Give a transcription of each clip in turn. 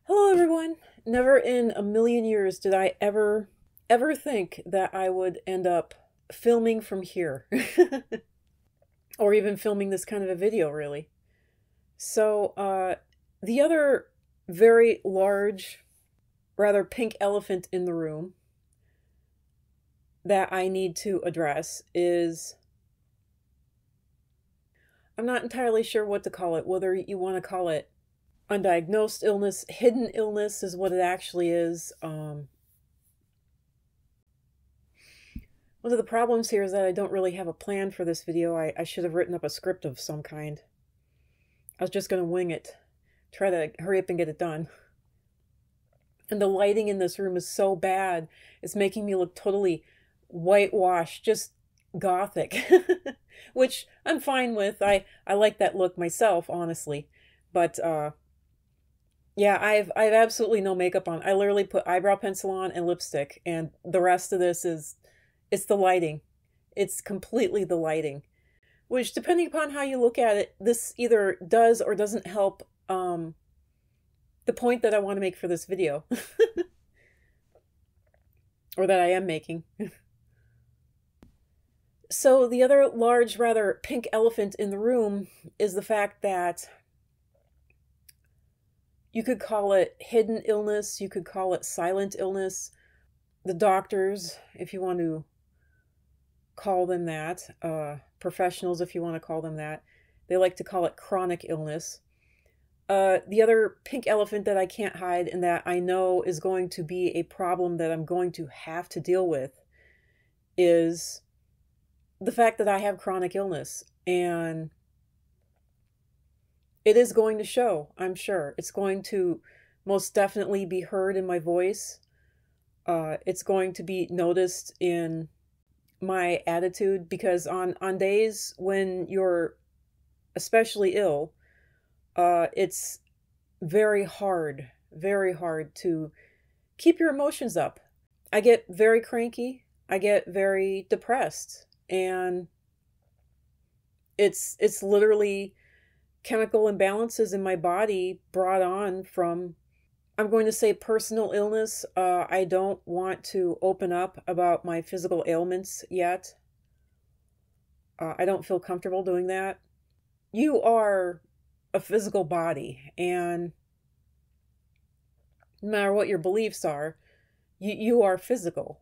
Hello everyone! Never in a million years did I ever think that I would end up filming from here. Or even filming this kind of a video, really. So, the other very large, rather pink elephant in the room that I need to address is, I'm not entirely sure what to call it, whether you want to call it undiagnosed illness, hidden illness is what it actually is. One of the problems here is that I don't really have a plan for this video. I should have written up a script of some kind. I was just going to wing it, try to hurry up and get it done. And the lighting in this room is so bad, it's making me look totally whitewashed, just gothic, which I'm fine with. I like that look myself, honestly. But yeah, I've absolutely no makeup on. I literally put eyebrow pencil on and lipstick, and the rest of this is, it's the lighting. It's completely the lighting, which, depending upon how you look at it, this either does or doesn't help the point that I want to make for this video, or that I am making. So the other large, rather pink elephant in the room is the fact that you could call it hidden illness, you could call it silent illness. The doctors, if you want to call them that, professionals, if you want to call them that, they like to call it chronic illness. The other pink elephant that I can't hide and that I know is going to be a problem that I'm going to have to deal with is the fact that I have chronic illness, and it is going to show, I'm sure. It's going to most definitely be heard in my voice. It's going to be noticed in my attitude, because on days when you're especially ill, it's very hard to keep your emotions up. I get very cranky. I get very depressed, and it's literally chemical imbalances in my body brought on from, I'm going to say, personal illness. I don't want to open up about my physical ailments yet. I don't feel comfortable doing that. You are a physical body, and no matter what your beliefs are, you are physical,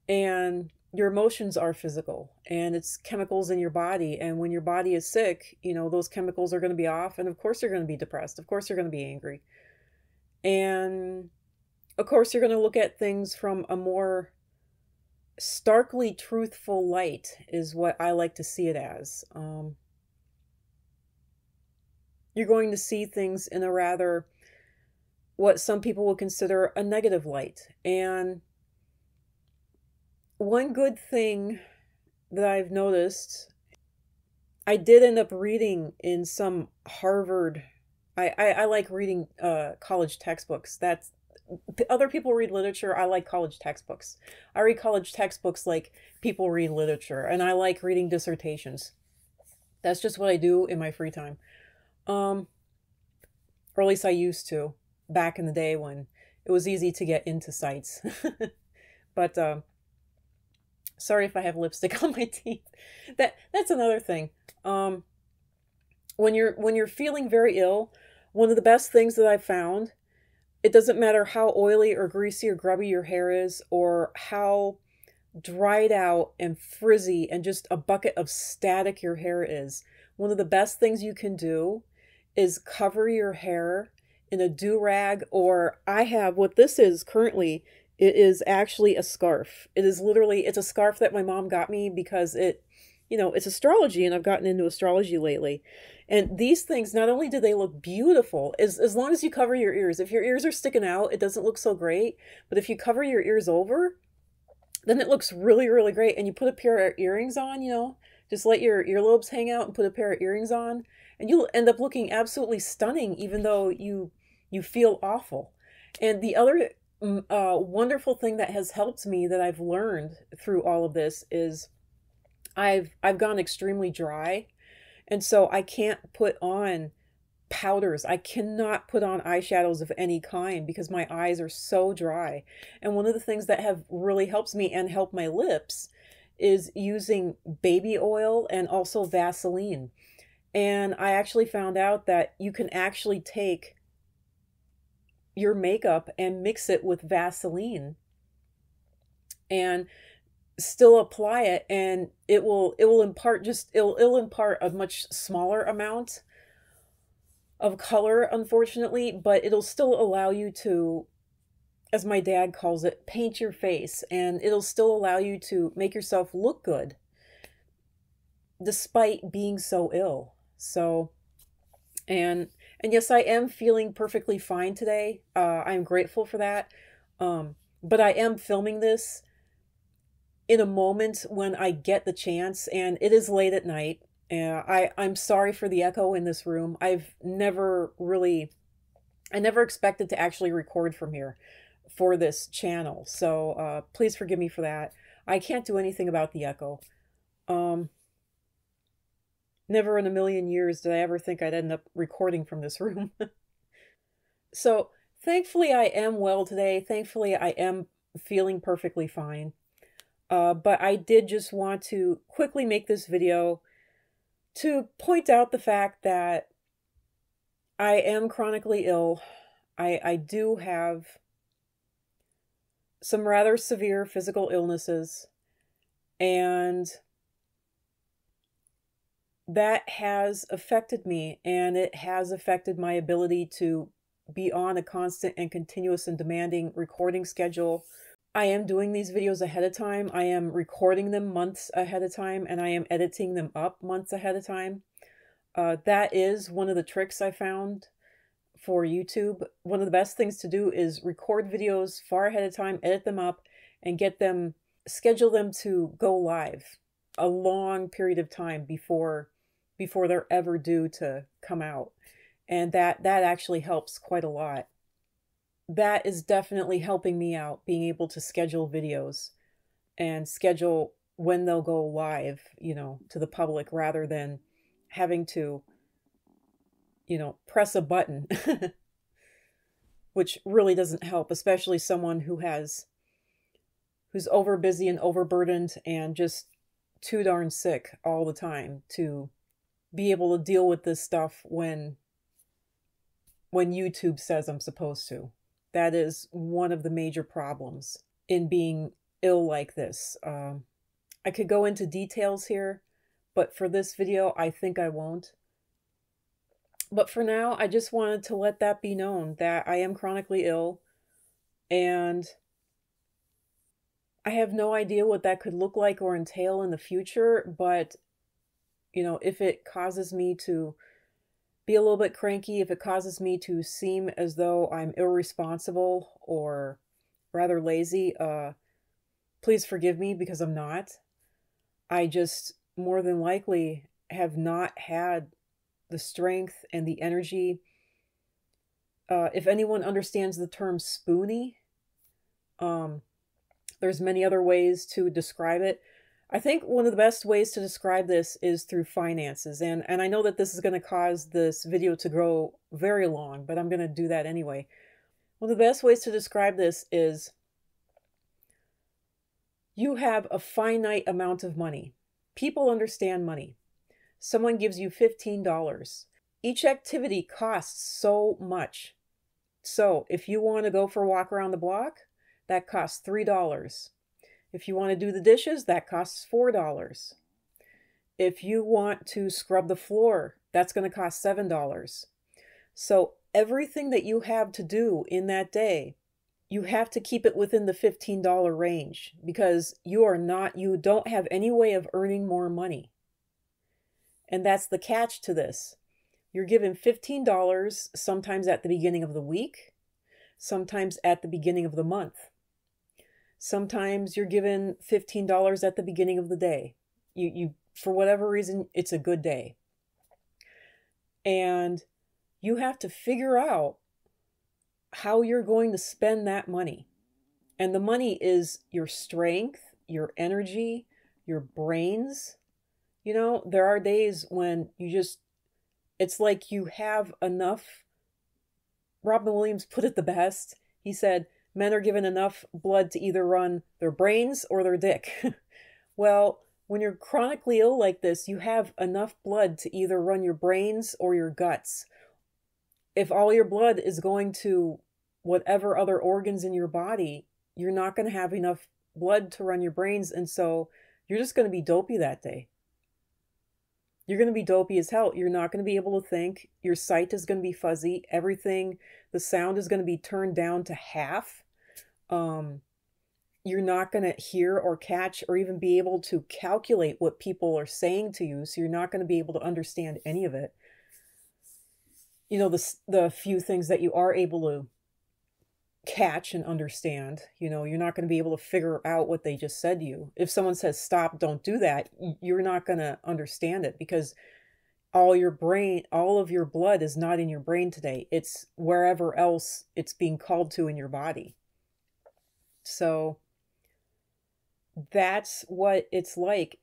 and your emotions are physical, and it's chemicals in your body. And when your body is sick, you know, those chemicals are going to be off, and of course you're going to be depressed. Of course you're going to be angry. And of course you're going to look at things from a more starkly truthful light, is what I like to see it as. You're going to see things in a rather, what some people will consider a negative light. And one good thing that I've noticed, I did end up reading in some Harvard, I like reading college textbooks. That's, other people read literature, I like college textbooks. I read college textbooks like people read literature, and I like reading dissertations. That's just what I do in my free time. Or at least I used to, back in the day when it was easy to get into sites. But sorry if I have lipstick on my teeth. That's another thing. When you're feeling very ill, one of the best things that I've found, it doesn't matter how oily or greasy or grubby your hair is, or how dried out and frizzy and just a bucket of static your hair is. One of the best things you can do is cover your hair in a do-rag, or I have what this is currently. It is actually a scarf. It is literally, it's a scarf that my mom got me because it, you know, it's astrology, and I've gotten into astrology lately. And these things, not only do they look beautiful, as long as you cover your ears. If your ears are sticking out, it doesn't look so great. But if you cover your ears over, then it looks really, really great. And you put a pair of earrings on, you know, just let your earlobes hang out and put a pair of earrings on, and you'll end up looking absolutely stunning, even though you feel awful. And the other wonderful thing that has helped me, that I've learned through all of this, is I've gone extremely dry, and so I can't put on powders. I cannot put on eyeshadows of any kind because my eyes are so dry. And one of the things that have really helps me and help my lips is using baby oil and also Vaseline. And I actually found out that you can actually take your makeup and mix it with Vaseline and still apply it, and it will impart it'll impart a much smaller amount of color, unfortunately, but it'll still allow you to, as my dad calls it, paint your face, and it'll still allow you to make yourself look good despite being so ill. So, and yes, I am feeling perfectly fine today. I'm grateful for that. But I am filming this in a moment when I get the chance, and it is late at night. I'm sorry for the echo in this room. I never expected to actually record from here for this channel. So please forgive me for that. I can't do anything about the echo. Never in a million years did I ever think I'd end up recording from this room. So thankfully I am well today. Thankfully I am feeling perfectly fine. But I did just want to quickly make this video to point out the fact that I am chronically ill. I do have some rather severe physical illnesses, and that has affected me, and it has affected my ability to be on a constant and continuous and demanding recording schedule. I am doing these videos ahead of time. I am recording them months ahead of time, and I am editing them up months ahead of time. That is one of the tricks I found for YouTube. One of the best things to do is record videos far ahead of time, edit them up, and schedule them to go live a long period of time before they're ever due to come out. And that actually helps quite a lot. That is definitely helping me out, being able to schedule videos and schedule when they'll go live, to the public, rather than having to, press a button, which really doesn't help, especially someone who's overbusy and overburdened and just too darn sick all the time to be able to deal with this stuff when YouTube says I'm supposed to. That is one of the major problems in being ill like this. I could go into details here, but for this video, I think I won't. But for now, I just wanted to let that be known, that I am chronically ill, and I have no idea what that could look like or entail in the future, but, if it causes me to be a little bit cranky, if it causes me to seem as though I'm irresponsible or rather lazy, please forgive me, because I'm not. I just more than likely have not had the strength and the energy. If anyone understands the term spoony, there's many other ways to describe it. I think one of the best ways to describe this is through finances. And I know that this is going to cause this video to grow very long, but I'm going to do that anyway. One of the best ways to describe this is you have a finite amount of money. People understand money. Someone gives you $15. Each activity costs so much. So if you want to go for a walk around the block, that costs $3. If you want to do the dishes, that costs $4. If you want to scrub the floor, that's going to cost $7. So everything that you have to do in that day, you have to keep it within the $15 range, because you don't have any way of earning more money. And that's the catch to this. You're given $15 sometimes at the beginning of the week, sometimes at the beginning of the month. Sometimes you're given $15 at the beginning of the day. You for whatever reason, it's a good day. And you have to figure out how you're going to spend that money. And the money is your strength, your energy, your brains. There are days when It's like you have enough. Robin Williams put it the best. He said, men are given enough blood to either run their brains or their dick. Well, when you're chronically ill like this, you have enough blood to either run your brains or your guts. If all your blood is going to whatever other organs in your body, you're not going to have enough blood to run your brains. And so you're just going to be dopey that day. You're going to be dopey as hell. You're not going to be able to think. Your sight is going to be fuzzy. Everything, the sound is going to be turned down to half. You're not going to hear or catch or even be able to calculate what people are saying to you. So you're not going to be able to understand any of it. You know, the few things that you are able to catch and understand, you know, you're not going to be able to figure out what they just said to you. If someone says, stop, don't do that, you're not going to understand it because all of your blood is not in your brain today. It's wherever else it's being called to in your body. So that's what it's like.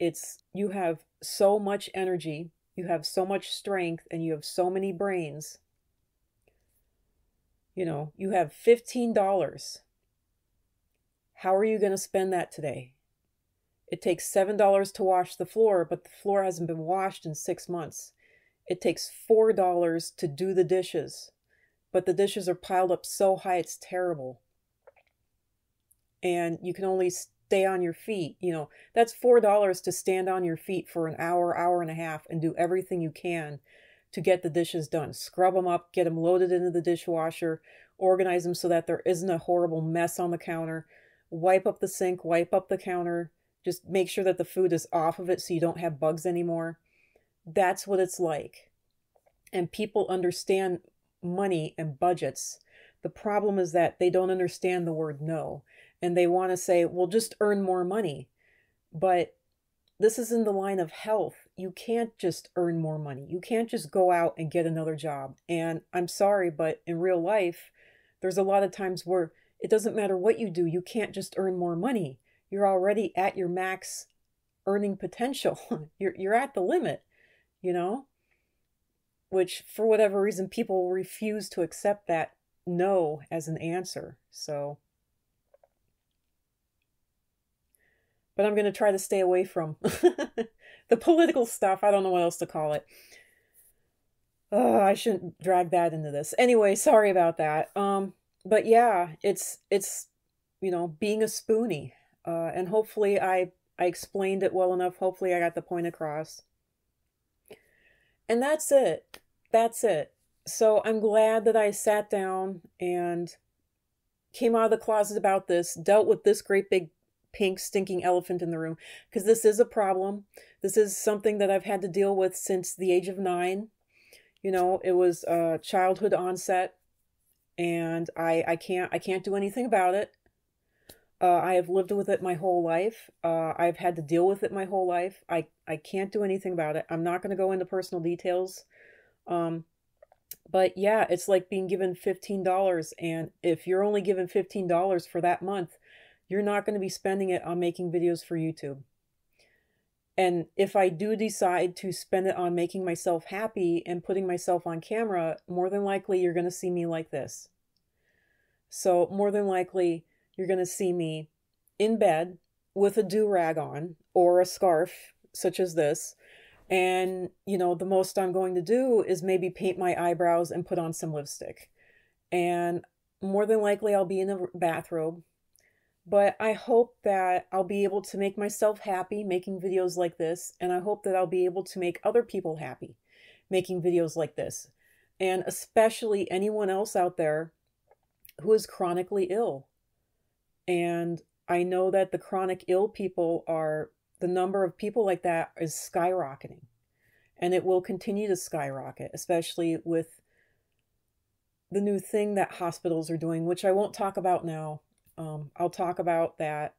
You have so much energy, you have so much strength, and you have so many brains. You know, you have $15. How are you going to spend that today? It takes $7 to wash the floor, but the floor hasn't been washed in 6 months. It takes $4 to do the dishes, but the dishes are piled up so high it's terrible. And you can only stay on your feet. You know, that's $4 to stand on your feet for an hour, hour and a half, and do everything you can to get the dishes done. Scrub them up, get them loaded into the dishwasher, organize them so that there isn't a horrible mess on the counter, wipe up the sink, wipe up the counter, just make sure that the food is off of it so you don't have bugs anymore. That's what it's like. And people understand money and budgets. The problem is that they don't understand the word no. And they want to say, well, just earn more money. But this is in the line of health. You can't just earn more money. You can't just go out and get another job. And I'm sorry, but in real life, there's a lot of times where it doesn't matter what you do. You can't just earn more money. You're already at your max earning potential. You're at the limit, you know, which for whatever reason, people refuse to accept that no as an answer. So, but I'm going to try to stay away from the political stuff. I don't know what else to call it. Oh, I shouldn't drag that into this. Anyway, sorry about that. But yeah, it's you know, being a spoonie. And hopefully I explained it well enough. Hopefully I got the point across. And that's it. That's it. So I'm glad that I sat down and came out of the closet about this, dealt with this great big pink stinking elephant in the room, because this is a problem. This is something that I've had to deal with since the age of 9. You know, it was childhood onset, and I can't do anything about it. I have lived with it my whole life. I've had to deal with it my whole life. I can't do anything about it. I'm not going to go into personal details. But yeah, it's like being given $15, and if you're only given $15 for that month, you're not going to be spending it on making videos for YouTube. And if I do decide to spend it on making myself happy and putting myself on camera, more than likely you're going to see me like this. So more than likely you're going to see me in bed with a do-rag on or a scarf such as this. And, you know, the most I'm going to do is maybe paint my eyebrows and put on some lipstick. And more than likely I'll be in a bathrobe. But I hope that I'll be able to make myself happy making videos like this. And I hope that I'll be able to make other people happy making videos like this. And especially anyone else out there who is chronically ill. And I know that the chronic ill people the number of people like that is skyrocketing. And it will continue to skyrocket, especially with the new thing that hospitals are doing, which I won't talk about now. I'll talk about that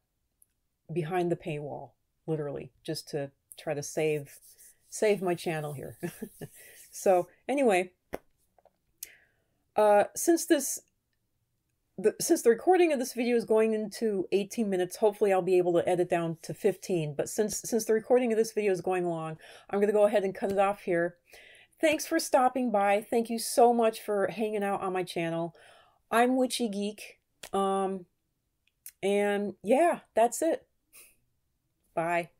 behind the paywall, literally, just to try to save my channel here. So anyway, since the recording of this video is going into 18 minutes, hopefully I'll be able to edit down to 15. But since the recording of this video is going long, I'm going to go ahead and cut it off here. Thanks for stopping by. Thank you so much for hanging out on my channel. I'm Witchy Geek. And yeah, that's it. Bye.